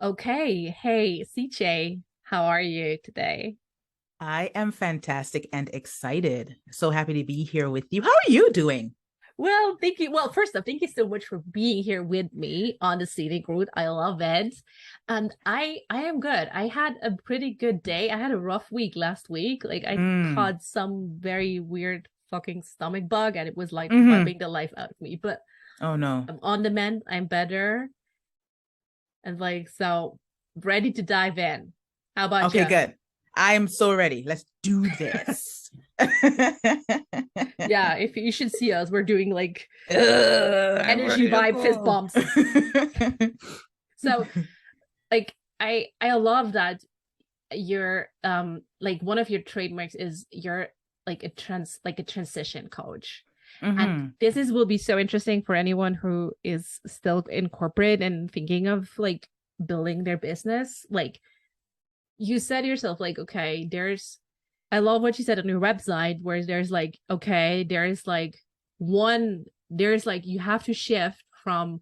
Okay. Hey, CJ, how are you today? I am fantastic and excited. So happy to be here with you. How are you doing? Well, thank you. Well, first off, thank you so much for being here with me on the scenic route. I love it. And I am good. I had a pretty good day. I had a rough week last week. Like I Mm. caught some very weird fucking stomach bug and it was like Hmm. bumming the life out of me. But Oh no. I'm on the mend. I'm better. And like so ready to dive in. How about Okay, you? good. I am so ready. Let's do this. Yeah, if you should see us, we're doing like I'm energy ready to vibe fist go. bumps. So like I love that you're like one of your trademarks is you're like a transition coach. And Hmm. this is will be so interesting for anyone who is still in corporate and thinking of like building their business. Like you said yourself, like, okay, there's I love what you said on your website where there's like, okay, there's like there's like you have to shift from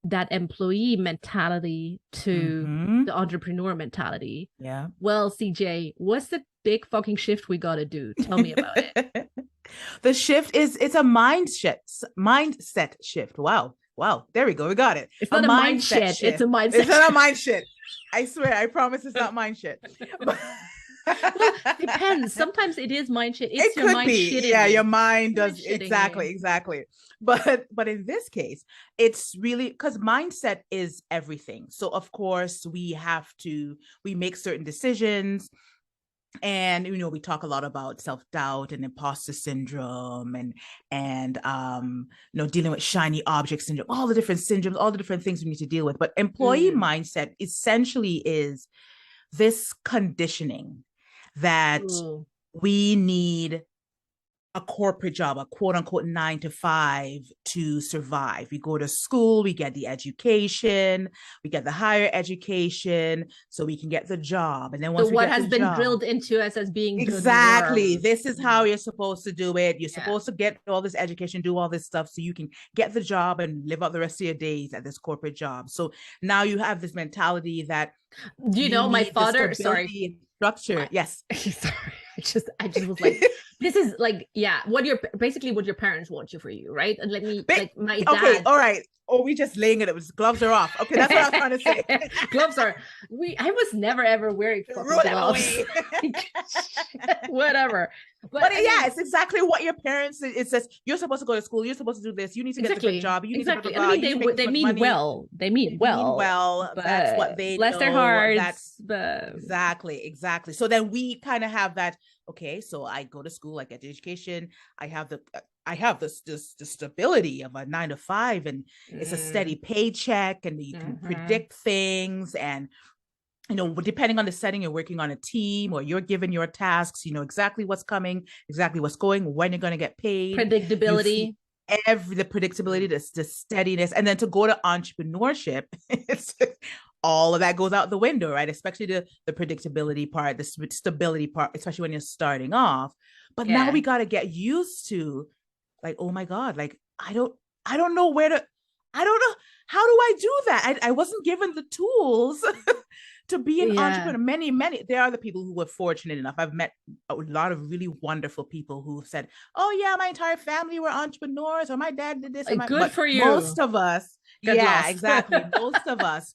that employee mentality to Hmm. the entrepreneur mentality. Yeah. Well, CJ, what's the big fucking shift we gotta do? Tell me about it. The shift is it's a mindset shift. Wow. Wow. There we go. We got it. It's A not a mind mindset shit, it's a shift. It's mindset. not a mind shit. I swear, I promise it's not mind shit. But Well, depends. Sometimes it is mind shit. It's it your could mind be. shitting Yeah, you. your mind Mind does shitting you. exactly. But in this case, it's really because mindset is everything. So of course we make certain decisions, and we talk a lot about self-doubt and imposter syndrome and dealing with shiny object syndrome, all the different syndromes, all the different things we need to deal with. But employee Mm. mindset essentially is this conditioning that Ooh. we need a corporate job, a quote unquote 9 to 5 to survive. We go to school, we get the education, we get the higher education so we can get the job. And then So once we what get the has been job, drilled into us as being good exactly, work? this is how you're supposed to do it. You're Yeah. supposed to get all this education, do all this stuff so you can get the job and live out the rest of your days at this corporate job. So now you have this mentality that Do you you know my need the father? Sorry, stability and structure. my Yes. sorry. I just was like, this is like, yeah, what your basically what your parents want you for you, right? And let me Big, like my okay, dad. all right. Or we just laying it. It was gloves are off. Okay, that's what I was trying to say. Gloves are we I was never ever wearing fucking Roll them gloves. away. Whatever. But But I yeah, mean, it's exactly what your parents. It says you're supposed to go to school. You're supposed to do this. You need to get the good exactly. job. You need to blah blah Exactly. And I blah. mean You need to make this they much mean money. well. They mean They mean well, well. That's what but they bless their know. hearts. That's But exactly. So then we kind of have that. Okay, so I go to school. I get the education. I have the stability of a 9 to 5, and it's a steady mm, paycheck, and you can mhm. predict things, and depending on the setting, you're working on a team or you're given your tasks, you know exactly what's coming, exactly what's going, when you're going to get paid. You see Predictability. the predictability, Mm. the steadiness, and then to go to entrepreneurship, it's all of that goes out the window, right? Especially the predictability part, the stability part, especially when you're starting off. But now Yeah. we got to get used to, like, oh my god, like I don't know where to, I don't know, how do I do that? I wasn't given the tools to be an Yeah. entrepreneur. Many, there are the people who were fortunate enough. I've met a lot of really wonderful people who said, "Oh yeah, my entire family were entrepreneurs, or my dad did this, or Like, my." good But for most you. of us, Good yeah, loss. exactly. Most of us,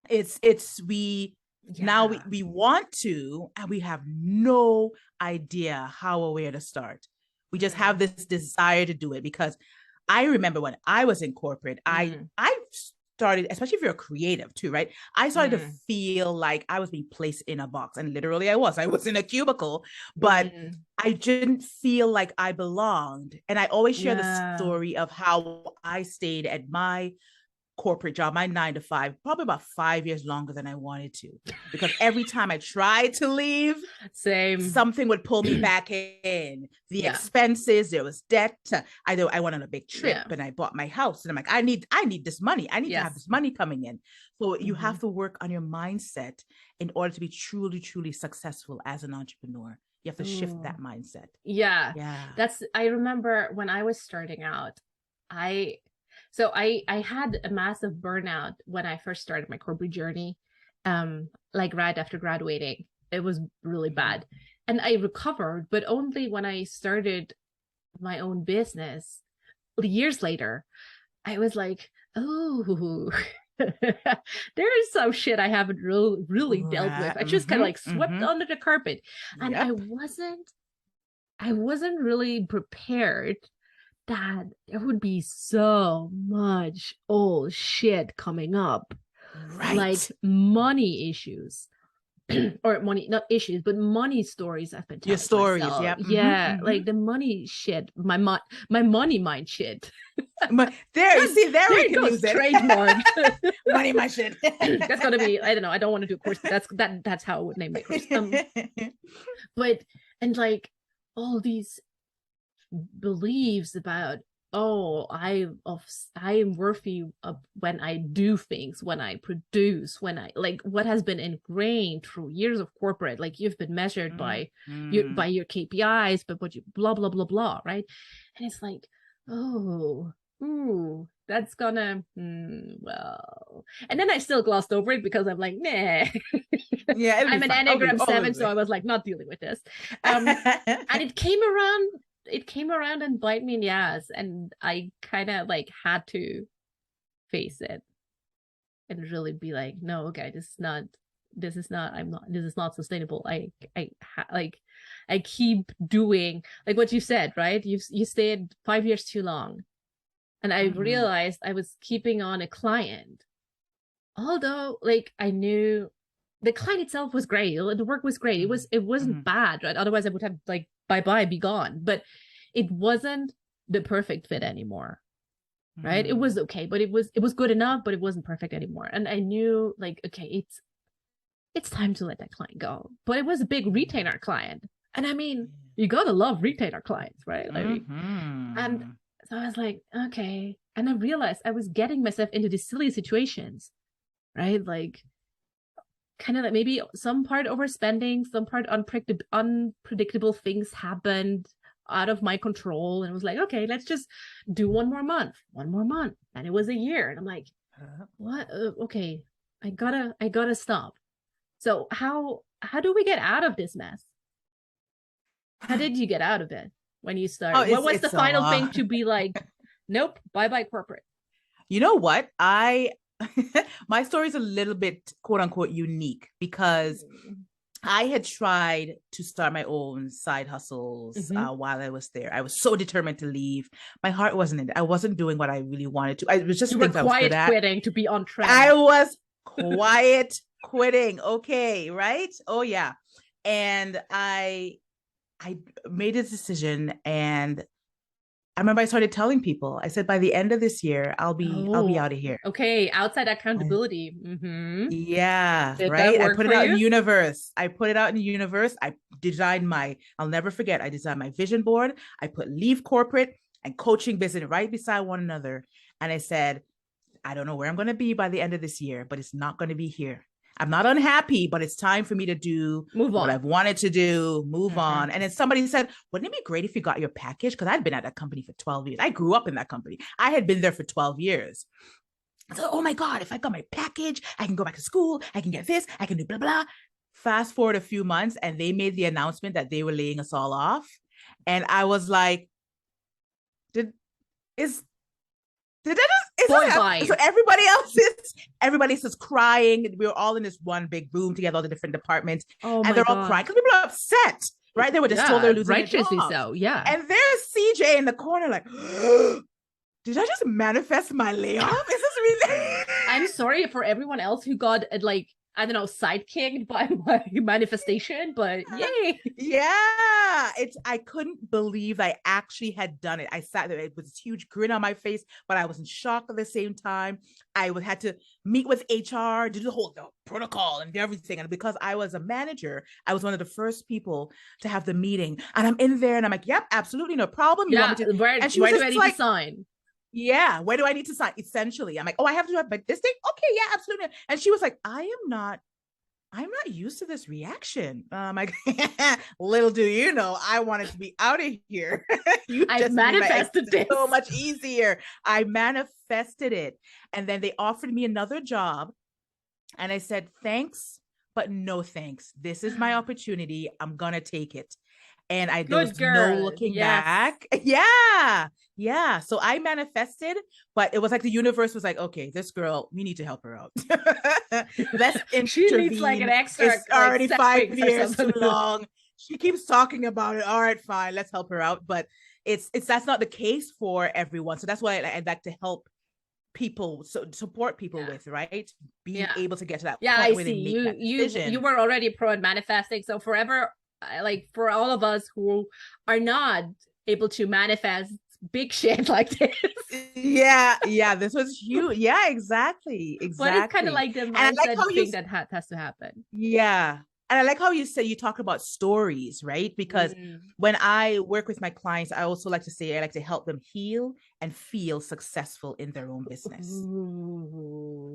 it's we now we Yeah. we want to, and we have no idea how or where to start. We just have Mm, this desire to do it because I remember when I was in corporate, I mm, I started, especially if you're a creative too, right? I started to mm, feel like I was being placed in a box, and literally I was in a cubicle, but mm. I didn't feel like I belonged. And I always share the Yeah. story of how I stayed at my corporate job, my 9 to 5, probably about 5 years longer than I wanted to, because every time I tried to leave, Same. something would pull me back in. The Yeah. expenses, there was debt. I went on a big trip Yeah. and I bought my house, and I'm like, I need this money. I need to have Yes. this money coming in. So you Hmm. have to work on your mindset in order to be truly, truly successful as an entrepreneur. You have to shift Ooh. that mindset. Yeah. Yeah. I remember when I was starting out, I So I had a massive burnout when I first started my corporate journey, like right after graduating. It was really bad. And I recovered, but only when I started my own business years later. I was like, oh, there is some shit I haven't really dealt with. Right. I just kind of like swept under the carpet. And Yep. I wasn't really prepared that there would be so much old shit coming up, like Right. money issues. Or money, not issues, but money stories I've been Your telling stories. myself. Yep. Yeah, like the money shit, my money mind shit. But there, you see, there There we it can goes, use it. trademarked. Money, my shit. That's gonna be, I don't know, I don't want to do a course, but that's how I would name my course. But and like all these beliefs about, oh, I am worthy of when I do things, when I produce, when I like what has been ingrained through years of corporate, like you've been measured by your KPIs, but what you blah blah blah blah, right? And it's like, oh, ooh, that's gonna well, and then I still glossed over it because I'm like, nah. Yeah, it'll be I'm an fine. Enneagram Oh, 7, so I was like not dealing with this. And it came around and bite me in the ass, and I kind of like had to face it and really be like, no, okay, this is not sustainable. Like I keep doing like what you said, right? You stayed 5 years too long, and I realized I was keeping on a client, although like I knew the client itself was great, the work was great, it wasn't bad, right? Otherwise I would have like bye bye, be gone. But it wasn't the perfect fit anymore, right? It was okay, but it was good enough, but it wasn't perfect anymore. And I knew like, okay, it's time to let that client go. But it was a big retainer client, and I mean, you gotta love retainer clients, right? I mean, and so I was like, okay. And I realized I was getting myself into these silly situations, right? Like kind of like maybe some part overspending, some part unpredictable things happened out of my control. And it was like, okay, let's just do one more month. And it was a year. And I'm like, what? Okay, I gotta stop. So how do we get out of this mess? How did you get out of it when you started? What was the it's a final thing lot. to be like, nope, bye bye corporate? You know what? My story is a little bit quote unquote unique because I had tried to start my own side hustles while I was there. I was so determined to leave. My heart wasn't in it. I wasn't doing what I really wanted to. I was just things I was good at. Quitting to be on trend. I was quiet quitting. Okay, right? Oh yeah. And I made a decision, and I remember I started telling people. I said by the end of this year, I'll be out of here. Okay, outside accountability. Yeah, Did that right. I work put it for out in the you? universe. I designed I'll never forget. I designed my vision board. I put leave corporate and coaching business right beside one another. And I said, I don't know where I'm going to be by the end of this year, but it's not going to be here. I'm not unhappy, but it's time for me to do Move what on. I've wanted to do, move on. And then somebody said, wouldn't it be great if you got your package? Because I'd been at that company for 12 years. I grew up in that company. I had been there for 12 years. So, oh my God, if I got my package, I can go back to school. I can get this. I can do blah, blah. Fast forward a few months, and they made the announcement that they were laying us all off. And I was like, did is did that just so everybody else is crying. We were all in this one big room together, all the different departments, and they're all crying because people are upset, right? They were just told they're losing their jobs. So, yeah. And there's CJ in the corner, like, did I just manifest my layoff? Is this really? I'm sorry for everyone else who got like, I don't know, sidekicked by my manifestation, but yay. Yeah, I couldn't believe I actually had done it. I sat there with this huge grin on my face, but I was in shock at the same time. I had to meet with HR, do the whole protocol and everything. And because I was a manager, I was one of the first people to have the meeting. And I'm in there and I'm like, yep, absolutely no problem. You want me to? And she was just ready to sign. Yeah, where do I need to sign? Essentially, I'm like, oh, I have to do it by this date. Okay, yeah, absolutely. And she was like, I am not I'm not used to this reaction. Little do you know, I wanted to be out of here. You I've just made my manifested existence this. so much easier. I manifested it. And then they offered me another job. And I said, thanks, but no thanks. This is my opportunity. I'm going to take it. And there Good was no girl. looking Yes. back. Yeah. Yeah. So I manifested, but it was like the universe was like, okay, this girl, we need to help her out. Let's She needs like an intervene. extra It's like already 5 years too long. She keeps talking about it. All right, fine. Let's help her out. But it's that's not the case for everyone. So that's why I'd like to help people, so support people with, right? Being able to get to that I point where see. they make that decision. You were already pro in manifesting. So forever, like for all of us who are not able to manifest big shit like this. Yeah, this was huge. Yeah, exactly. But it's kind of like the mindset thing that has to happen. Yeah. And I like how you say you talk about stories, right? Because when I work with my clients, I also like to say I like to help them heal and feel successful in their own business.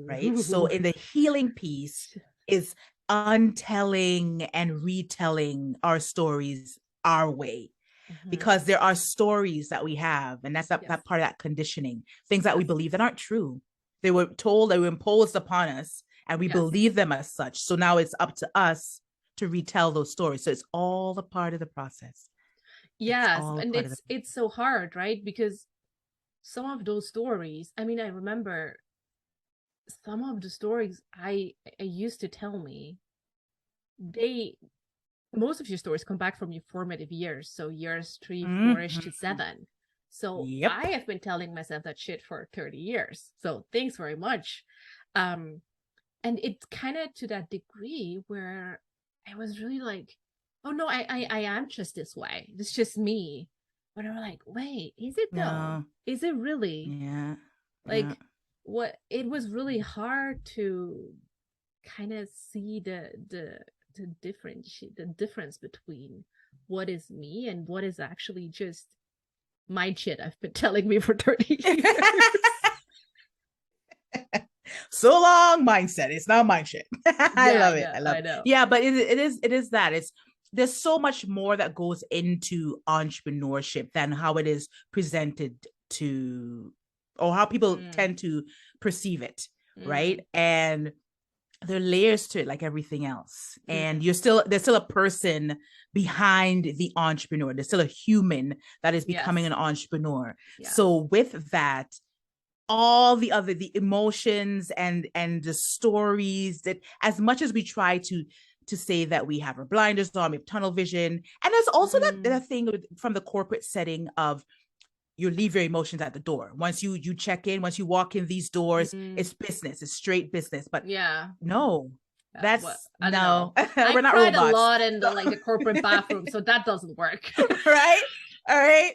Right? So in the healing piece is untelling and retelling our stories our way. Because there are stories that we have, and that's that part of that conditioning, things that we believe that aren't true. They were told, they were imposed upon us, and we believe them as such. So now it's up to us to retell those stories. So it's all a part of the process. Yes, and it's so hard, right? Because some of those stories, I mean, I remember some of the stories I used to tell me, most of your stories come back from your formative years, so years 3, 4-ish to 7. So I have been telling myself that shit for 30 years. So thanks very much. And it's kind of to that degree where I was really like, oh no, I am just this way. It's just me. But I'm like, wait, is it though? No. Is it really? Yeah. Like what it was really hard to kind of see the difference between what is me and what is actually just my shit I've been telling me for 30 years. So long mindset. It's not my shit. I love it. I love it. Yeah, but it is that. There's so much more that goes into entrepreneurship than how it is presented to, or how people tend to perceive it, right? And there are layers to it, like everything else. And there's still a person behind the entrepreneur. There's still a human that is becoming an entrepreneur. So with that, all the emotions and the stories, that as much as we try to say that we have our blinders on, we have tunnel vision, and there's also that thing from the corporate setting of you leave your emotions at the door. Once you check in, once you walk in these doors, it's business, it's straight business. But no, that's I don't know. We're not robots. I cried a lot in the corporate bathroom, so that doesn't work. Right? All right.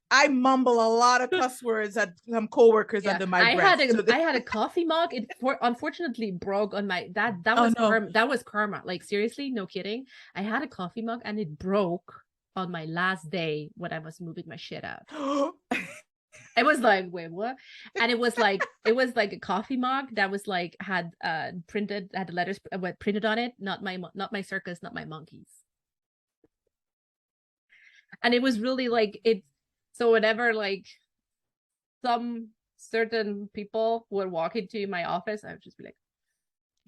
I mumble a lot of cuss words at some coworkers under my breath. I had a coffee mug. It unfortunately broke on my that was karma. That was karma. Like seriously, no kidding. I had a coffee mug and it broke on my last day when I was moving my shit out. It was like, wait, what? And it was like a coffee mug that was like had the letters printed on it. Not my circus, not my monkeys. And it was really like it. So whenever like some certain people would walk into my office, I would just be like,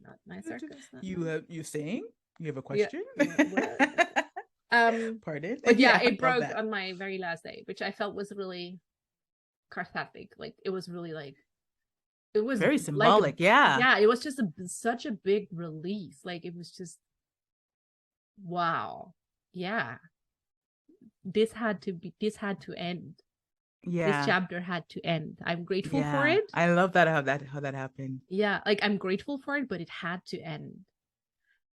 not my circus. Not you saying? You have a question? Pardon? But it broke on my very last day, which I felt was really cathartic. Like it was really like it was very symbolic. It was just such a big release. Like it was just wow. Yeah. This had to end. This chapter had to end. I'm grateful for it. I love that how that happened. Yeah, like I'm grateful for it, but it had to end.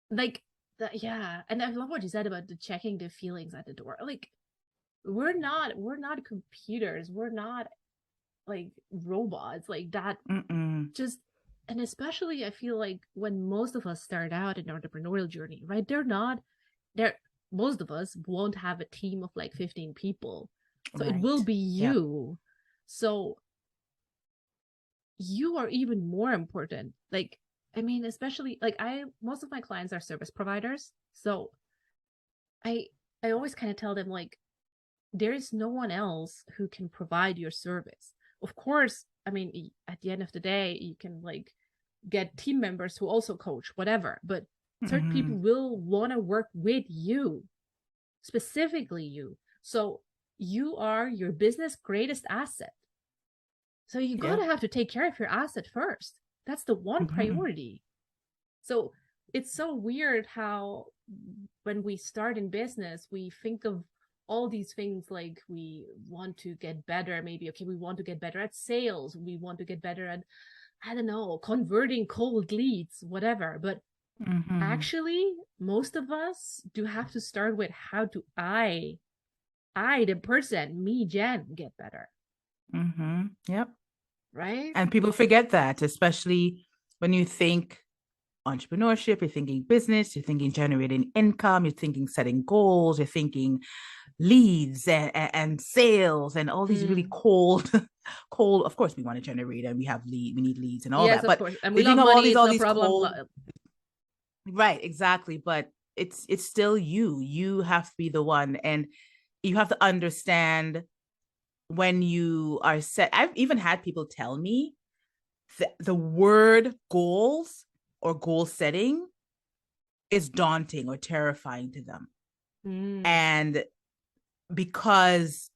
Like and I love what you said about the checking the feelings at the door. Like we're not computers. We're not like robots like that. Just, and especially I feel like when most of us start out in our entrepreneurial journey, right? Most of us won't have a team of like 15 people. So it will be you. So you are even more important. Like I mean, especially like most of my clients are service providers. So I I always kind of tell them like there is no one else who can provide your service. Of course, I mean, at the end of the day, you can like get team members who also coach, whatever, but certain Mm-hmm. people will want to work with you, specifically you. So you are your business greatest asset. So you Yeah. gotta have to take care of your asset first. That's the one Mm-hmm. priority. So it's so weird how when we start in business, we think of all these things like we want to get better. Maybe, okay, we want to get better at sales. We want to get better at, I don't know, converting cold leads, whatever. But Mm-hmm. actually, most of us do have to start with how do the person, me, Jen, get better, Mm-hmm. Yep. right? And people forget that, especially when you think entrepreneurship, you're thinking business, you're thinking generating income, you're thinking setting goals, you're thinking leads and sales and all these really Mm. cold, cold. Of course, we want to generate and we need leads and all Yes, that. of But course. And we you think love of all money, these, it's all no these problem. cold, right? Exactly. But it's still you. You have to be the one, and you have to understand when you are set. I've even had people tell me the word goals or goal setting is daunting or terrifying to them. Mm. And because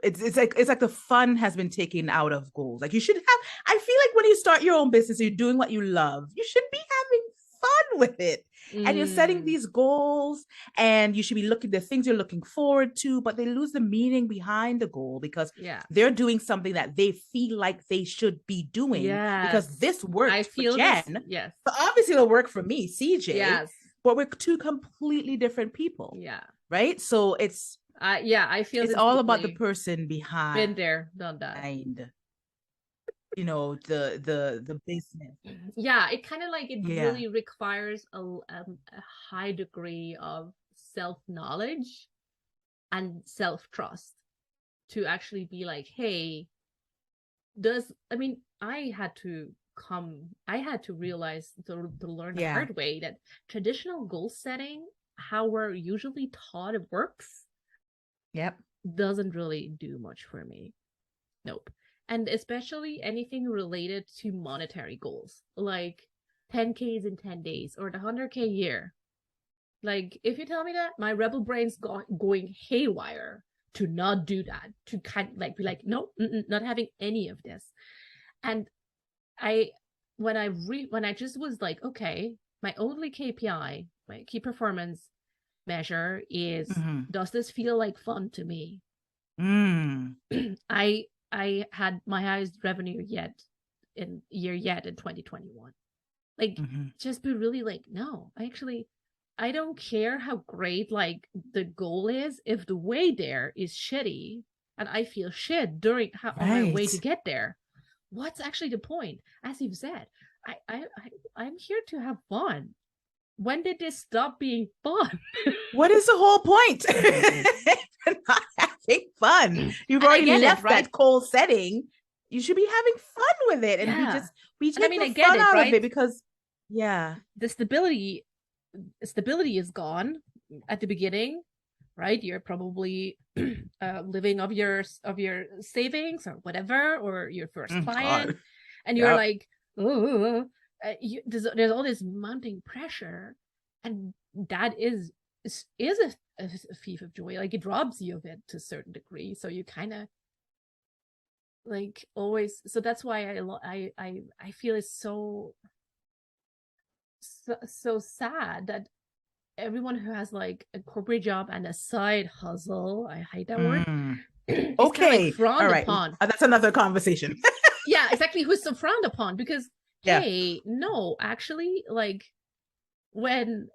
it's like the fun has been taken out of goals. Like you should have, I feel like when you start your own business, you're doing what you love, you should be having fun with it. And you're setting Mm. these goals and you should be looking the things you're looking forward to, but they lose the meaning behind the goal because Yeah. they're doing something that they feel like they should be doing because Yes. this I worked for feel this. Jen. Yes. But obviously it'll work for me, CJ, Yes. but we're two completely different people, Yeah. right? So Yeah, I feel it's this all about the deeply. person Been there, done that. behind, the business. Yeah, it kind of like it Yeah. really requires a high degree of self-knowledge and self-trust to actually be like, hey, I mean, I had to realize to learn the Yeah. hard way that traditional goal setting, how we're usually taught it works, Yep. doesn't really do much for me. Nope. And especially anything related to monetary goals, like 10Ks in 10 days or the 100K year. Like, if you tell me that, my rebel brain's going haywire to not do that, to kind of like be like, no, not having any of this. And I, when I just was like, okay, my only KPI, my key performance measure is, Mm-hmm. does this feel like fun to me? Mm. I I had my highest revenue yet in 2021. Like, Mm-hmm. just be really like, no, I don't care how great like the goal is if the way there is shitty and I feel shit on my way to Right. get there. What's actually the point? As you've said, I'm here to have fun. When did this stop being fun? What is the whole point? You're not having fun. And You've I already get it, left right? that coal setting. You should be having fun with it and Yeah. we And I take mean, the I get fun it, out of right? it because yeah. The stability is gone at the beginning, right? You're probably living of your savings or whatever, or your first Mm, client, God. and you're Yep. like, oh, there's all this mounting pressure, and that is a thief of joy. Like, it robs you of it to a certain degree. So you kind of like always. So that's why I feel it's so sad that everyone who has like a corporate job and a side hustle, I hate that word, Mm. is kind of like Okay. All frowned right. upon. That's another conversation. Yeah, exactly. Who's so frowned upon? Because, Yeah. hey, no, actually, like, when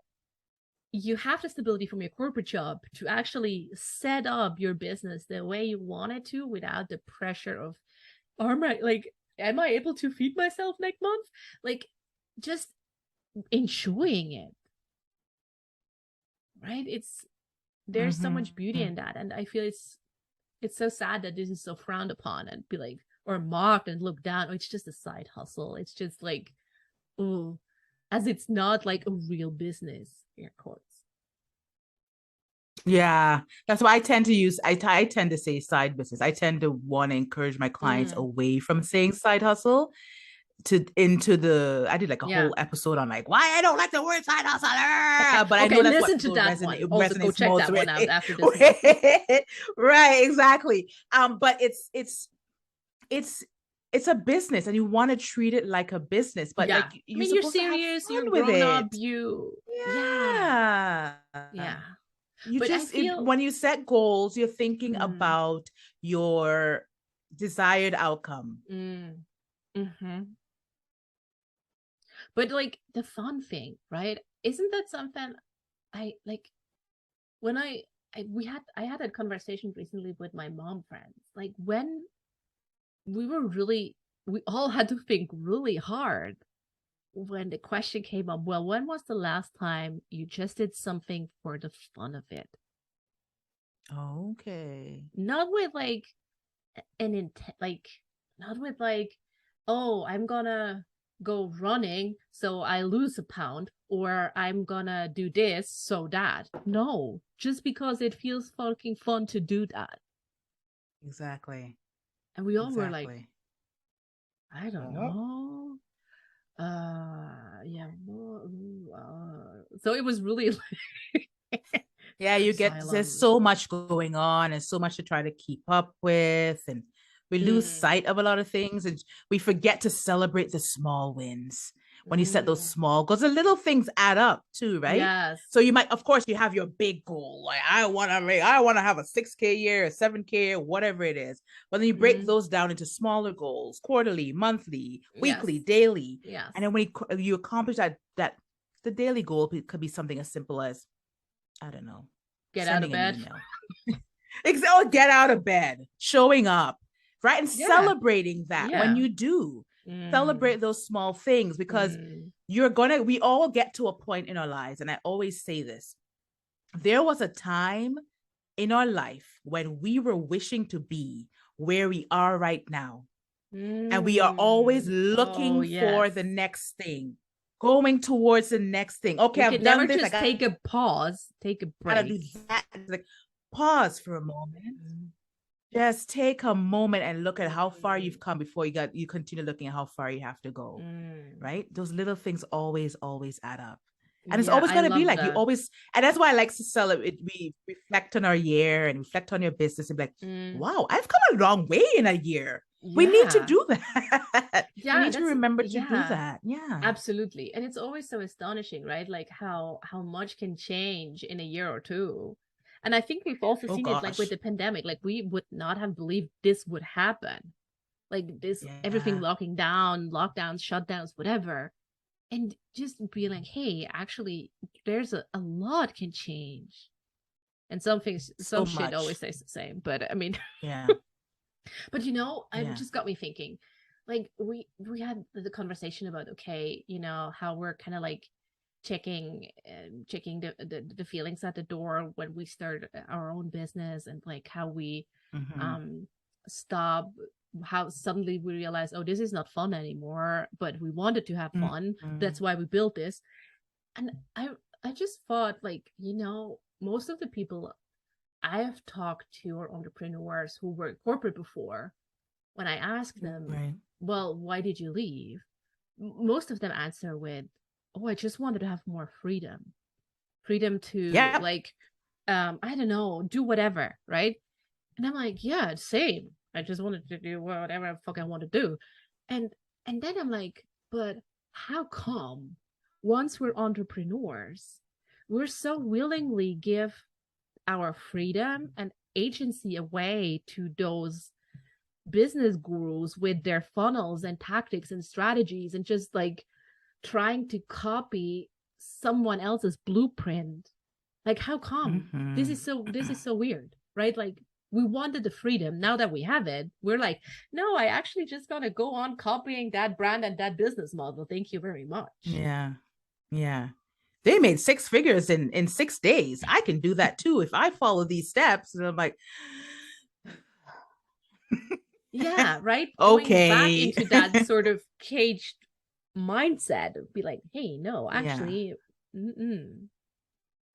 you have the stability from your corporate job to actually set up your business the way you want it to without the pressure of, am I able to feed myself next month? Like, just enjoying it, right? There's so much beauty Mm-hmm. in that, and I feel it's so sad that this is so frowned upon and be like, or mocked and looked down. Oh, it's just a side hustle. It's just like, ooh, as it's not like a real business, air quotes. Yeah, that's why I tend to use I tend to say side business. I tend to want to encourage my clients Mm, away from saying side hustle to into the I did like a yeah. whole episode on like why I don't like the word side hustle, but I Okay, know that's what listen to people that one. Also, go resonates check most that with. one out after this one. Right, exactly. But it's it's a business and you want to treat it like a business, but Yeah. like I you're mean, you're supposed to have serious, fun you're with grown up, it. yeah, Yeah. yeah. You But I just feel, when you set goals, you're thinking mm, about your desired outcome. mm, mm-hmm. But like the fun thing, right? Isn't that something I like when I had a conversation recently with my mom friends. Like when we were really, we all had to think really hard when the question came up, well, when was the last time you just did something for the fun of it? Okay. Not with like an intent, like, not with like, oh, I'm gonna go running so I lose a pound, or I'm gonna do this so that. No, just because it feels fucking fun to do that. Exactly. And we all were like, Exactly. I don't Uh-huh. know. Yeah. So it was really like Yeah, you get there's silence. so much going on and so much to try to keep up with, and we lose Mm, sight of a lot of things, and we forget to celebrate the small wins when you set those mm. small goals. The little things add up too, right? Yes. So you might, of course, you have your big goal, like I want to have a 6K year, a 7K, whatever it is. But then you break Mm, those down into smaller goals, quarterly, monthly, yes. weekly, daily, Yes. and then when you accomplish that the daily goal could be something as simple as, I don't know, Get out of sending an bed. email. Or get out of bed, showing up, right? And Yeah. celebrating that when Yeah. you do. Mm, Celebrate those small things because mm, we all get to a point in our lives. And I always say this, there was a time in our life when we were wishing to be where we are right now. And we are always Oh, looking for yes. the next thing, going towards the next thing. Okay, We could I've never done this. I just take a pause, take a gotta do break. that. Like, pause for a moment. Mm, Just take a moment and look at how far you've come before you continue looking at how far you have to go. mm. Right? Those little things always add up. And it's Yeah, always I gonna be love like you that. always, and that's why I like to celebrate. We reflect on our year and reflect on your business and be like, Mm, wow, I've come a long way in a year. We need to yeah. do that. We Yeah, need to that's remember to do yeah. that. Yeah. Absolutely. And it's always so astonishing, right? Like how much can change in a year or two. And I think we've also Oh seen it like with gosh. the pandemic. Like we would not have believed this would happen. Like this, everything Yeah. locking down, lockdowns, shutdowns, whatever. And just being like, hey, actually, there's a lot can change. And some things, some So shit always much. stays the same. But I mean, Yeah. but it Yeah. just got me thinking. Like we had the conversation about, okay, how we're kind of like checking the feelings at the door when we start our own business, and like how we Mm-hmm. um stop, how suddenly we realize, oh, this is not fun anymore, but we wanted to have fun, Mm-hmm. that's why we built this. And I just thought, like, most of the people I have talked to are entrepreneurs who were corporate before. When I ask them, Right. well, why did you leave? Most of them answer with, oh, I just wanted to have more freedom to, Yep. like, I don't know, do whatever, right? And I'm like, yeah, same. I just wanted to do whatever the fuck I want to do. And and then I'm like, but how come once we're entrepreneurs, we're so willingly give our freedom and agency away to those business gurus with their funnels and tactics and strategies, and just like trying to copy someone else's blueprint? Like, how come? this Mm-hmm. is so this is so weird, right? Like, we wanted the freedom. Now that we have it, we're like, no, I actually just gotta go on copying that brand and that business model, thank you very much. Yeah. Yeah. They made six figures in 6 days. I can do that too if I follow these steps. And I'm like, Yeah, right, going back okay. into that sort of caged mindset, be like, hey, no, Yeah. actually, mm-mm.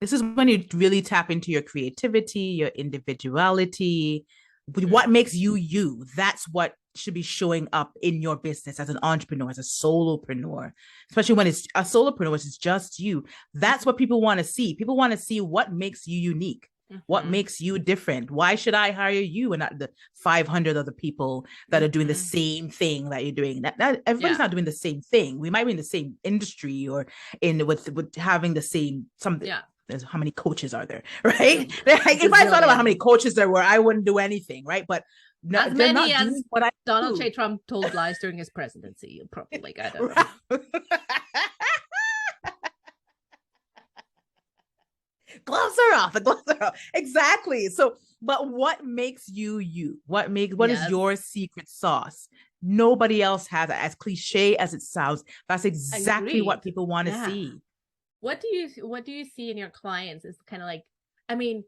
This is when you really tap into your creativity, your individuality, what Mm. makes you you. That's what should be showing up in your business as an entrepreneur, as a solopreneur, especially when it's a solopreneur, which is just you. That's what people want to see. People want to see what makes you unique. What Mm-hmm. makes you different? Why should I hire you and not the 500 other people that are doing the Mm-hmm. same thing that you're doing? That everybody's Yeah. not doing the same thing. We might be in the same industry or in with having the same something. Yeah. There's how many coaches are there, right? A If I thought about how many gazillion. coaches there were, I wouldn't do anything, right? But no, As they're many not as doing what I Donald J. do. Trump told lies during his presidency. Probably, like, I don't know. Gloves are off. The gloves are off. Exactly. So, but what makes you you? What is Yes. your secret sauce? Nobody else has it. As cliche as it sounds, that's exactly what Agreed. people want to Yeah. see. What do you see in your clients is kind of like, I mean,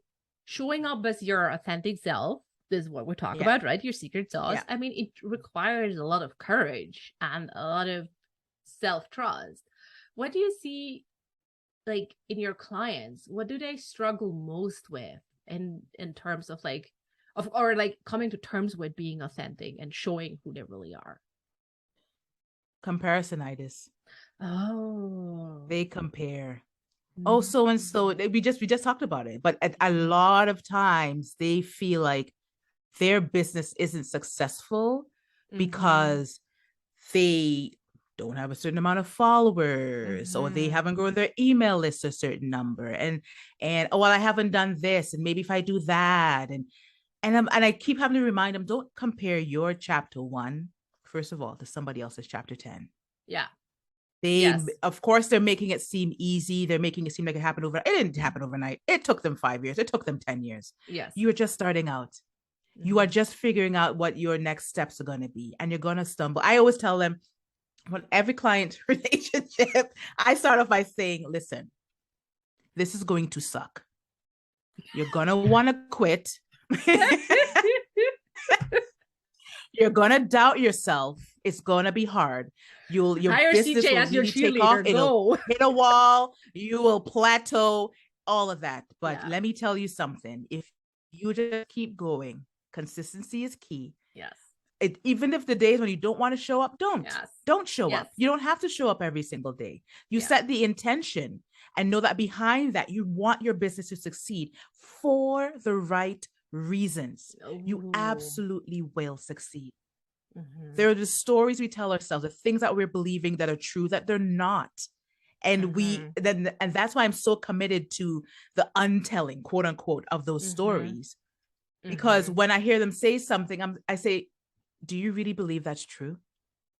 showing up as your authentic self. This is what we talk Yeah. about, right? Your secret sauce. Yeah. I mean, it requires a lot of courage and a lot of self-trust. What do you see like in your clients? What do they struggle most with in terms of like of or like coming to terms with being authentic and showing who they really are? Comparisonitis. Oh. They compare. Oh, Mhm. so and so. We just talked about it, but a lot of times they feel like their business isn't successful Mhm. because they don't have a certain amount of followers or they haven't Mhm. grown their email list a certain number and oh well I haven't done this and maybe if I do that and I keep having to remind them don't compare your chapter 1 first of all to somebody else's chapter 10. Yeah. They Yes. of course they're making it seem easy, they're making it seem like it happened overnight. It didn't happen overnight. It took them 5 years, it took them 10 years. Yes. You are just starting out. You are Mhm. just figuring out what your next steps are going to be and you're going to stumble. I always tell them when every client relationship, I start off by saying, listen, this is going to suck. You're going to want to quit. You're going to doubt yourself. It's going to be hard. Your Hire business CJ will as your really take off. cheerleader. It'll Go. hit a wall. You will plateau, all of that. But Yeah. let me tell you something. If you just keep going, consistency is key. Yes. Even if the days when you don't want to show up, Yes. don't show Yes. up. You don't have to show up every single day. You Yeah. set the intention and know that behind that you want your business to succeed for the right reasons. You Ooh. absolutely will succeed. Mhm. There are the stories we tell ourselves, the things that we're believing that are true that they're not. Mhm. And that's why I'm so committed to the untelling, quote unquote, of those Mhm. stories. Because Mhm. when I hear them say something, I say, do you really believe that's true?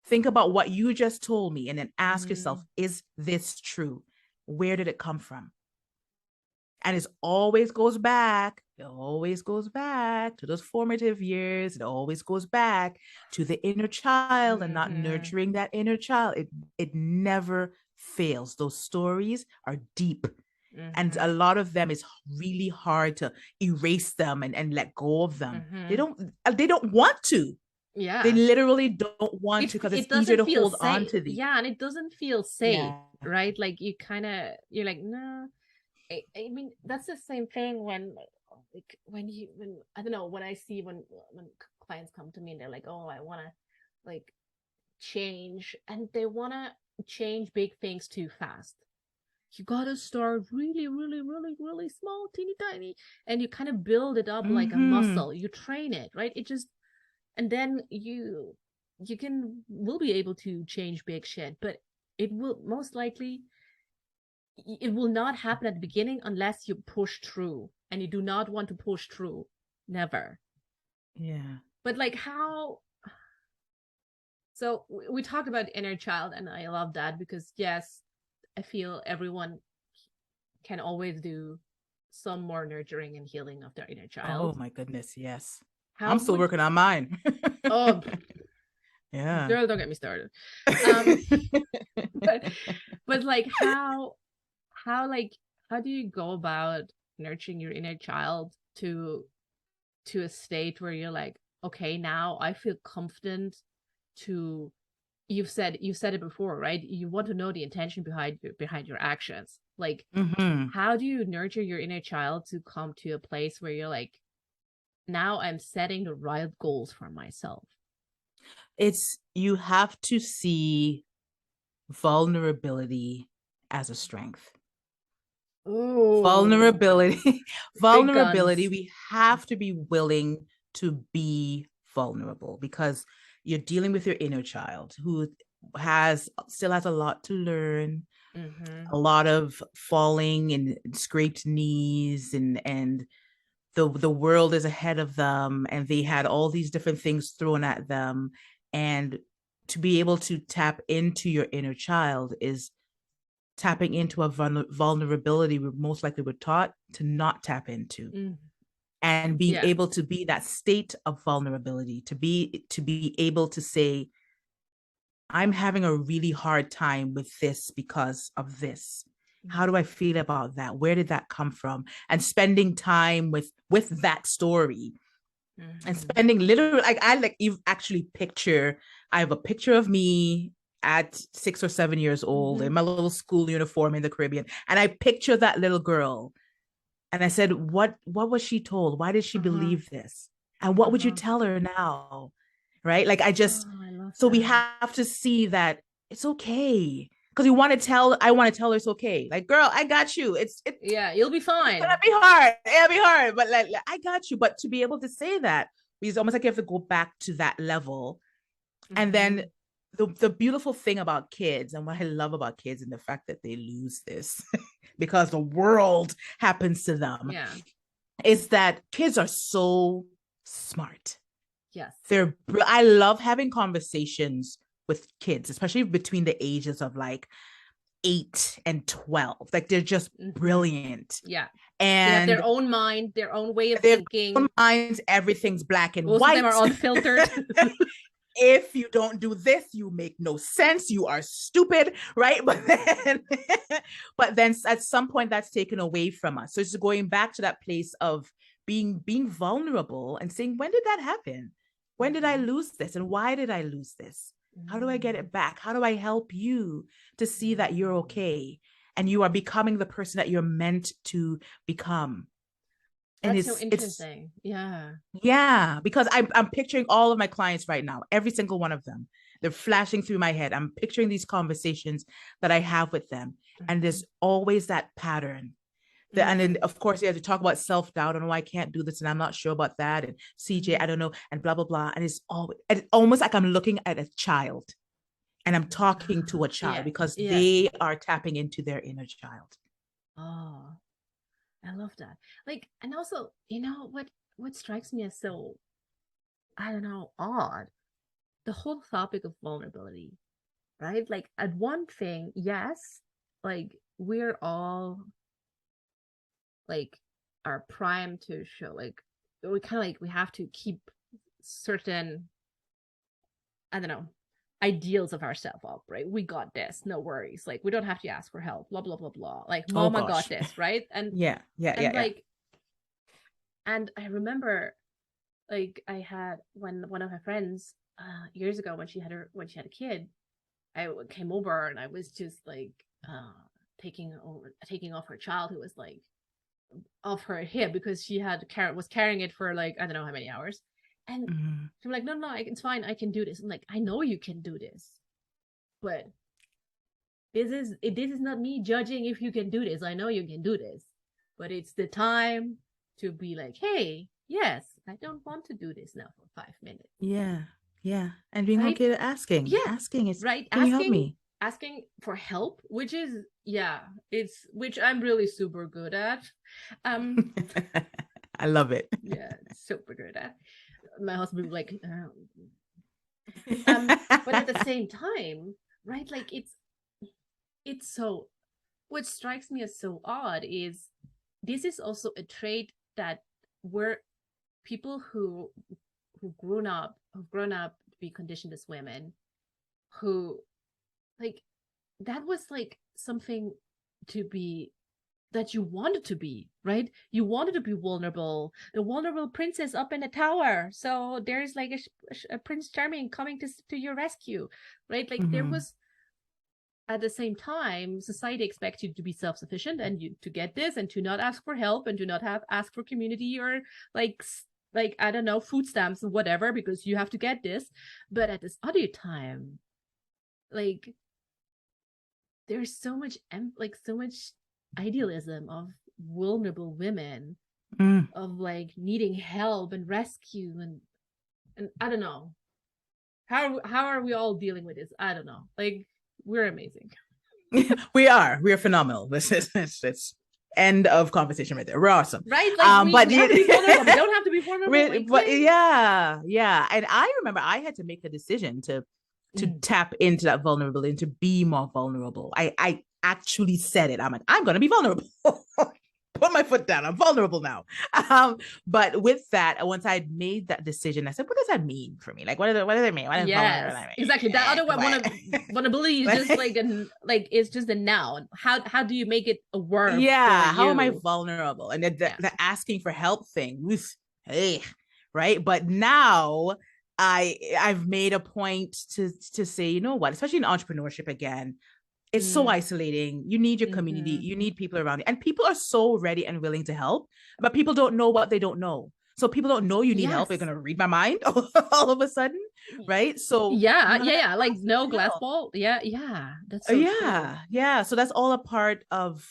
Think about what you just told me and then ask yourself, Mhm. is this true? Where did it come from? And it always goes back to those formative years. It always goes back to the inner child and not Mhm. nurturing that inner child. It never fails. Those stories are deep. And a Mhm. lot of them is really hard to erase them and let go of them. They Mhm. don't they don't want to. They Yeah. literally don't want to because it's It easier doesn't to feel hold on safe. to the. Yeah, and it doesn't feel safe, Yeah. right? Like you're like, no. I mean, that's the same thing when like when I don't know, when I see when clients come to me and they're like, oh, I wanna like change, and they wanna change big things too fast. You gotta start really, really, really, really small, teeny tiny, and you kind of build it up like a Mm-hmm. muscle. You train it, right? It just and then you can will be able to change big shit, but it will most likely it will not happen at the beginning unless you push through, and you do not want to push through, never. Yeah. But like how so we talked about inner child, and I love that because yes, I feel everyone can always do some more nurturing and healing of their inner Oh child. my goodness, yes. How I'm still would working on mine. oh Yeah. girl, don't get me started. um but like how how do you go about nurturing your inner child to a state where you're like, okay, now I feel confident to you've said it before, right? You want to know the intention behind your actions. Like, Mm-hmm. how do you nurture your inner child to come to a place where you're like, now I'm setting the right goals for myself? It's you have to see vulnerability as a strength. Oh, Vulnerability, big vulnerability, guns. we have to be willing to be vulnerable because you're dealing with your inner child who has still has a lot to learn, Mm-hmm. a lot of falling and scraped knees, and the world is ahead of them, and they had all these different things thrown at them. And to be able to tap into your inner child is tapping into a vulnerability we most likely were taught to not tap into, Mm. and being Yeah. able to be that state of vulnerability, to be able to say, I'm having a really hard time with this because of this. How do I feel about that? Where did that come from? And spending time with that story, and Mm-hmm. spending literally, like, I like you actually picture, I have a picture of me at 6 or 7 years old Mm-hmm. in my little school uniform in the Caribbean, and I picture that little girl, and I said, what was she told? Why did she Uh-huh. believe this? And what would you Uh-huh. tell her now? Right? Like, I just, Oh, I love so we that. have to see that it's okay. Because I want to tell her it's okay. Like, girl, I got you. Yeah, you'll be It's gonna fine. be hard. It'll be hard, but like, I got you. But to be able to say that, it's almost like you have to go back to that level. And then Mm-hmm. the beautiful thing about kids, and what I love about kids, and the fact that they lose this because the world happens to them, Yeah. is that kids are so smart. Yes. I love having conversations with kids, especially between the ages of like 8 and 12. Like, they're just Mm-hmm. brilliant. Yeah. They have their And own mind, their own way of they have their own thinking. minds, everything's black and Most of them are white. unfiltered. If you don't do this, you make no sense, you are stupid, right? But then at some point that's taken away from us. So it's going back to that place of being vulnerable and saying, when did that happen? When did I Mm-hmm. lose this, and why did I lose this? How do I get Mm-hmm. it back? How do I help you to see that you're Mm-hmm. okay and you are becoming the person that you're meant to become? And That's so it's interesting. Yeah. yeah, because I'm picturing all of my clients right now, every single one of them. They're flashing through my head. I'm picturing these conversations that I have with them. And Mm-hmm. there's always that pattern. And then, Mm. of course, you have to talk about self doubt. And, oh, I can't do this. And I'm not sure about that. And CJ, I Mm. don't know. And blah, blah, blah. And it's almost like I'm looking at a child and I'm talking to a child Yeah. because Yeah. they are tapping into their inner child. Oh, I love that. Like, and also, what strikes me as so, I don't know, odd, the whole topic of vulnerability, right? Like, at one thing, yes, like we're all like are primed to show, like, we kind of like we have to keep certain, I don't know, ideals of ourselves up, right? We got this, no worries. Like, we don't have to ask for help, blah blah blah blah. Like, Oh, mama got gosh. this, right? And Yeah, yeah, yeah, and yeah. like, and I remember, like, I had when one of my friends years ago, when she had a kid, I came over and I was just like taking off her child, who was like off her hip because she was carrying it for like, I don't know how many hours. And Mhm. she was like, no, it's fine, I can do this. I'm like, I know you can do this, but this is not me judging if you can do this. I know you can do this, but it's the time to be like, hey, yes, I don't want to do this now for 5 minutes, Yeah, yeah. And being right? okay to asking. Yeah, Asking is, right. can you help me? Asking for help, which is, yeah, it's which I'm really super good at. Um, I love it. yeah, super good at. My husband would be like, but at the same time, right? Like, it's so, what strikes me as so odd is this is also a trait that we're people who've grown up to be conditioned as women, who, like, that was like something to be that you wanted to be, right? You wanted to be vulnerable, the vulnerable princess up in the tower. So there's like a Prince Charming coming to your rescue, right? Like there was, at the same time, society expects you to be self-sufficient and you to get this and to not ask for help and to not ask for community or like I don't know, food stamps or whatever, because you have to get this. But at this other time, like there's so much so much idealism of vulnerable women, of like needing help and rescue, and I don't know, how are we all dealing with this? I don't know. Like we're amazing. We're phenomenal. This is end of conversation right there. We're awesome, right? Like we have to be vulnerable. We don't have to be vulnerable. But yeah. And I remember I had to make a decision to tap into that vulnerability and to be more vulnerable. I actually said it. I'm like, I'm gonna be vulnerable. Put my foot down. I'm vulnerable now. But with that, once I'd made that decision, I said, what does that mean for me? Like, what does it mean? What does yes, exactly. That other one, vulnerability is just like it's just a noun. How do you make it a word? Yeah. How am I vulnerable? And the asking for help thing, hey, right? But now I've made a point to say, you know what, especially in entrepreneurship again, it's so isolating. You need your community. You need people around you. And people are so ready and willing to help, but people don't know what they don't know. So people don't know you need help. They're going to read my mind all of a sudden, right? So yeah. Like no glass ball. Yeah. That's so true. Yeah. So that's all a part of,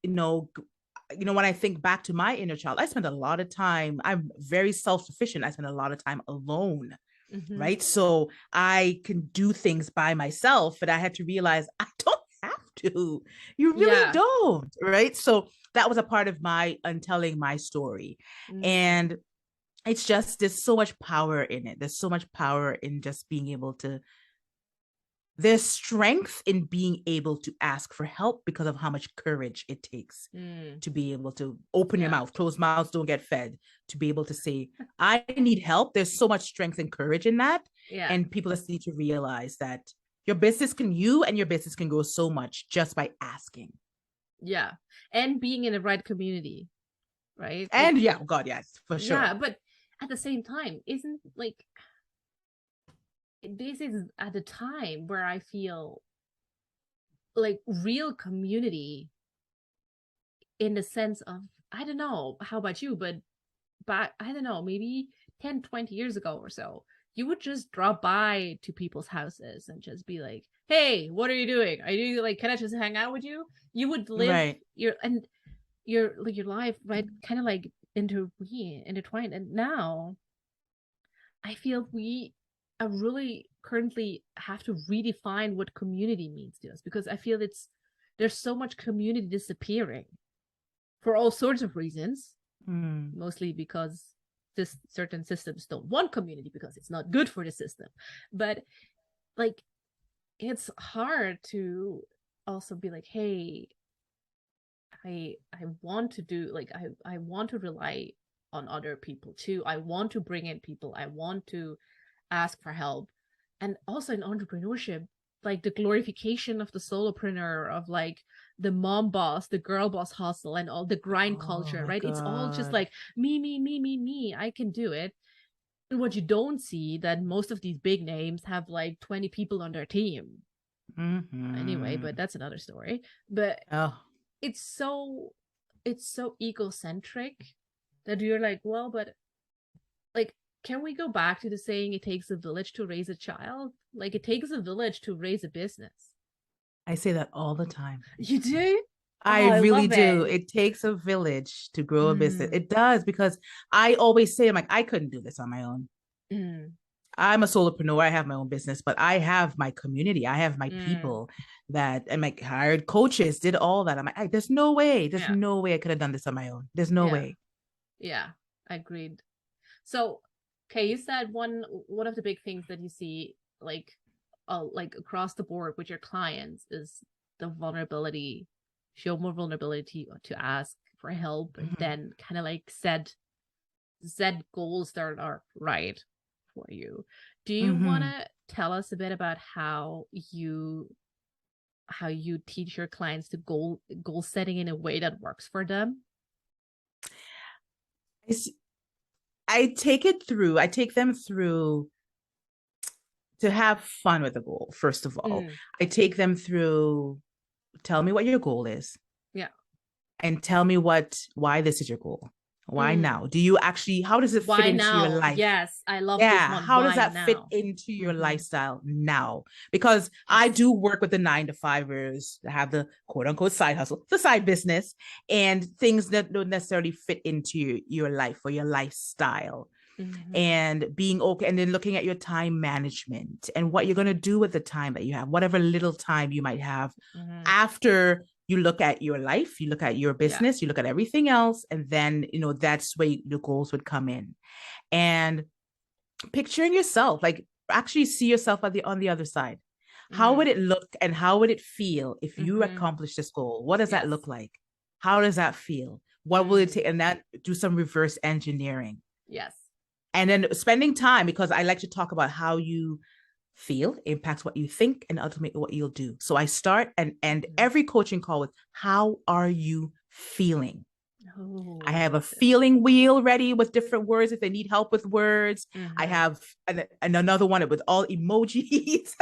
when I think back to my inner child, I spent a lot of time. I'm very self-sufficient. I spend a lot of time alone. Right. So I can do things by myself, but I had to realize I don't have to. You really don't. Right. So that was a part of my untelling my story. And it's just, there's so much power in it. There's so much power in just being able to, there's strength in being able to ask for help because of how much courage it takes to be able to open your mouth. Closed mouths don't get fed. To be able to say, I need help. There's so much strength and courage in that. And people just need to realize that your business can grow so much just by asking. Yeah. And being in the right community. Right. And yes, for sure. Yeah. But at the same time, isn't like, this is at a time where I feel like real community, in the sense of, I don't know how about you, but I don't know, maybe 10-20 years ago or so, you would just drop by to people's houses and just be like, hey, what are you doing? Are you like, can I just hang out with you? You would live your life, right, kind of like intertwined. And now I feel we really currently have to redefine what community means to us, because I feel there's so much community disappearing for all sorts of reasons, mostly because certain systems don't want community because it's not good for the system. But like, it's hard to also be like, hey, I want to do, like, I want to rely on other people too. I want to bring in people. I want to ask for help. And also in entrepreneurship, like the glorification of the solopreneur, of like the mom boss, the girl boss hustle, and all the grind culture, right? It's all just like me, I can do it. And what you don't see, that most of these big names have like 20 people on their team. Anyway, but that's another story. But it's so egocentric that you're like, well, but like, can we go back to the saying, it takes a village to raise a child? Like, it takes a village to raise a business. I say that all the time. You do? I really do. It takes a village to grow a business. It does, because I always say, I'm like, I couldn't do this on my own. I'm a solopreneur. I have my own business, but I have my community. I have my people that, and like hired coaches, did all that. I'm like, there's no way. There's no way I could have done this on my own. There's no way. Yeah, agreed. So, okay, you said one of the big things that you see, like across the board with your clients, is the vulnerability, show more vulnerability to ask for help, and then kind of like set goals that are right for you. Do you want to tell us a bit about how you how you teach your clients to goal setting in a way that works for them? I take them through to have fun with the goal. First of all, I take them through, tell me what your goal is. Yeah. And tell me why this is your goal. Why now? Do you actually, how does it fit into your life? Yes, I love this one. How does that now? fit into your lifestyle now? Because I do work with the 9-to-5ers that have the quote unquote side hustle, the side business, and things that don't necessarily fit into your life or your lifestyle. And being okay, and then looking at your time management and what you're going to do with the time that you have, whatever little time you might have after you look at your life, you look at your business, you look at everything else, and then, that's where the goals would come in. And picturing yourself, like actually see yourself on the other side. How would it look and how would it feel if you accomplish this goal? What does that look like? How does that feel? What will it take? And that, do some reverse engineering. Yes. And then spending time, because I like to talk about how you feel impacts what you think and ultimately what you'll do. So I start and end every coaching call with, how are you feeling? I have a feeling wheel ready with different words if they need help with words. I have another one with all emojis.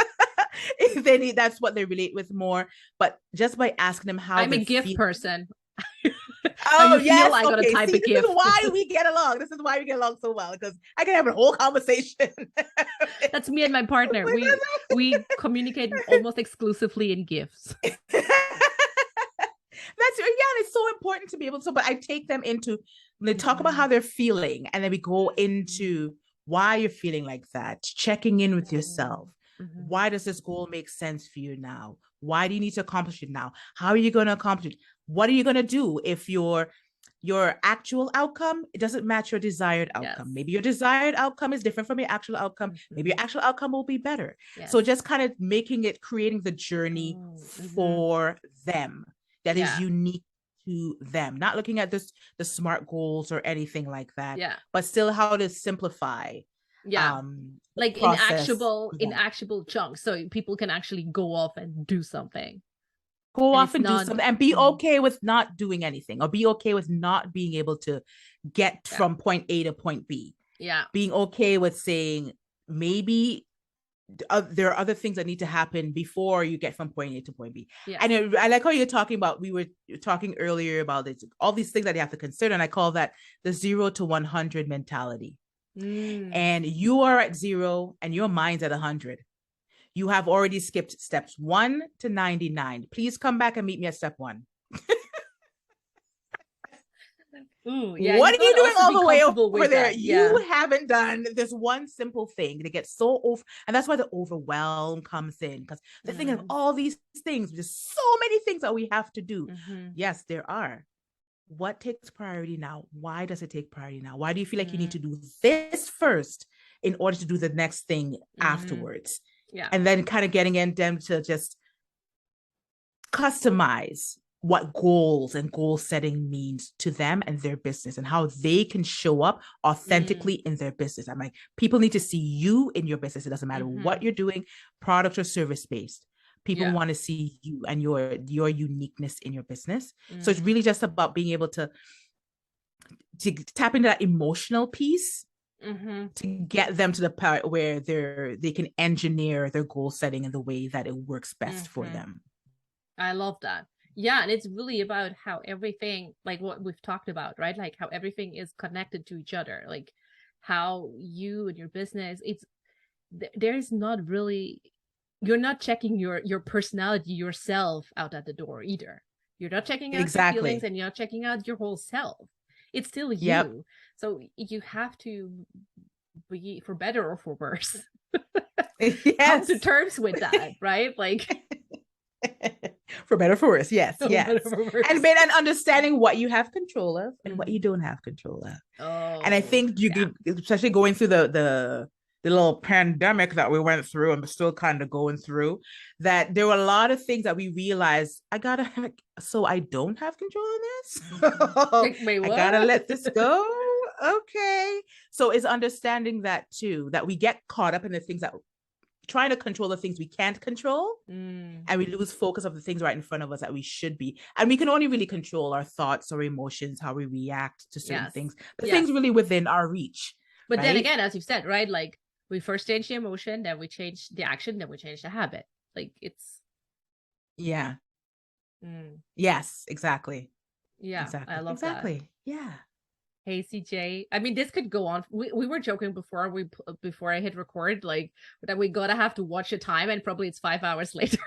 If they need, that's what they relate with more. But just by asking them how I'm a gift person. Oh, yes. I gotta type a gift. This is why we get along. This is why we get along so well, because I can have a whole conversation. That's me and my partner. We communicate almost exclusively in gifts. It's so important to be able to, but I take them into, they talk about how they're feeling, and then we go into why you're feeling like that, checking in with yourself. Why does this goal make sense for you now? Why do you need to accomplish it now? How are you going to accomplish it? What are you going to do if your actual outcome, it doesn't match your desired outcome? Yes. Maybe your desired outcome is different from your actual outcome. Maybe your actual outcome will be better. Yes. So just kind of creating the journey for them that is unique to them, not looking at the SMART goals or anything like that, but still how to simplify like in actionable chunks, so people can actually go off and do something. Do something and be okay with not doing anything, or be okay with not being able to get from point A to point B. Being okay with saying maybe there are other things that need to happen before you get from point A to point B. And I like how you're talking about, we were talking earlier about this, all these things that you have to consider, and I call that the 0 to 100 mentality. And you are at 0 and your mind's at 100. You have already skipped steps 1 to 99. Please come back and meet me at step 1. What are you doing all the way over there? You haven't done this one simple thing. They get so over, and that's why the overwhelm comes in, because they're thinking of all these things. There's so many things that we have to do. Yes, there are. What takes priority now? Why does it take priority now? Why do you feel like you need to do this first in order to do the next thing afterwards? And then kind of getting in them to just customize what goals and goal setting means to them and their business, and how they can show up authentically in their business. I'm like, people need to see you in your business. It doesn't matter what you're doing, product or service based. People want to see you and your uniqueness in your business. So it's really just about being able to tap into that emotional piece to get them to the part where they can engineer their goal setting in the way that it works best for them. I love that. Yeah, and it's really about how everything, like what we've talked about, right? Like how everything is connected to each other, like how you and your business, there's not really, you're not checking your personality, yourself out at the door either. You're not checking out your feelings, and you're not checking out your whole self. It's still you. So you have to be, for better or for worse, come to terms with that, right? Like for better, for worse. Yes. And understanding what you have control of and what you don't have control of. And I think especially going through the little pandemic that we went through and we're still kind of going through, that there were a lot of things that we realized, so I don't have control of this. Wait, what? I gotta let this go. Okay. So it's understanding that too, that we get caught up in the things that trying to control the things we can't control, Mm. and we lose focus of the things right in front of us that we should be. And we can only really control our thoughts or emotions, how we react to certain Yes. things, the Yes. things really within our reach. But right? then again, as you said, right? Like we first change the emotion, then we change the action, then we change the habit. Like it's yeah. Mm. Yes, exactly. Yeah, exactly. I love exactly. that. Yeah. Hey CJ, I mean this could go on. We were joking before I hit record, like that we gotta have to watch the time, and probably it's 5 hours later.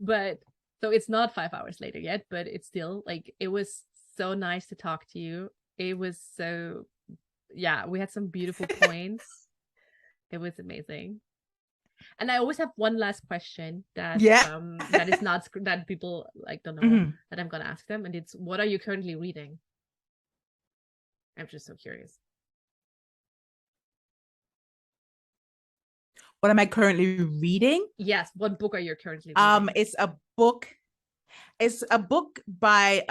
But so it's not 5 hours later yet, but it's still like it was so nice to talk to you. It was so yeah, we had some beautiful points. It was amazing. And I always have one last question that Yeah. that is not that people like don't know Mhm. that I'm gonna ask them, and it's what are you currently reading? I'm just so curious. What am I currently reading? Yes, what book are you currently reading? It's a book. It's a book by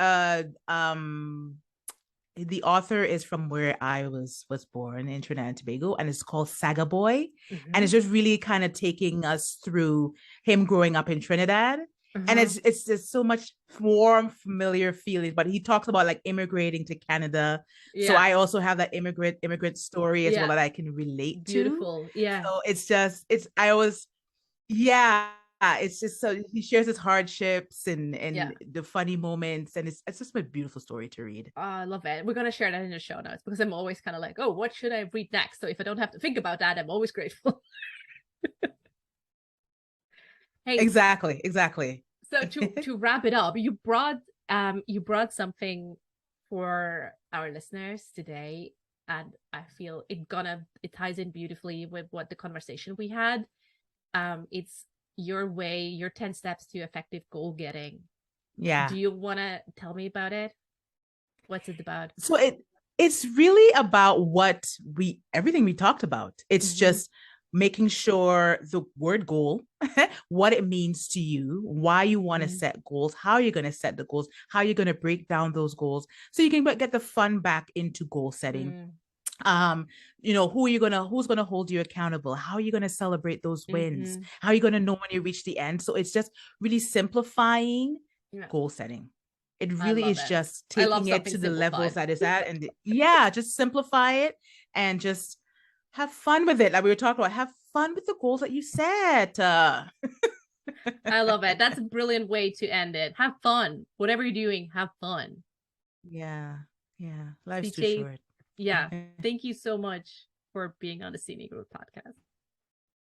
the author is from where I was born in Trinidad and Tobago, and it's called Saga Boy. And it's just really kind of taking us through him growing up in Trinidad. And it's just so much warm, familiar feeling. But he talks about like immigrating to Canada. Yeah. So I also have that immigrant story as Yeah. well that I can relate Beautiful. to. Yeah. So I always, yeah, it's just so he shares his hardships and Yeah. the funny moments, and it's just a beautiful story to read. I love it. We're gonna share that in the show notes because I'm always kind of like, oh, what should I read next? So if I don't have to think about that, I'm always grateful. Hey, Exactly. so to wrap it up, you brought something for our listeners today, and I feel it ties in beautifully with what the conversation we had. It's your 10 steps to effective goal getting. Yeah. Do you want to tell me about it? What's it about? So it's really about everything we talked about. It's just making sure the word goal, what it means to you, why you want to set goals, how you're going to set the goals, how you're going to break down those goals so you can get the fun back into goal setting. Who's gonna hold you accountable, how are you gonna celebrate those wins, how are you gonna know when you reach the end. So it's just really simplifying goal setting. It really is just taking it to the levels that it's at, and just simplify it and just have fun with it. Like we were talking about, have fun with the goals that you set. I love it. That's a brilliant way to end it. Have fun. Whatever you're doing, have fun. Yeah. Life's too short. Yeah. Thank you so much for being on the Scenic Growth podcast.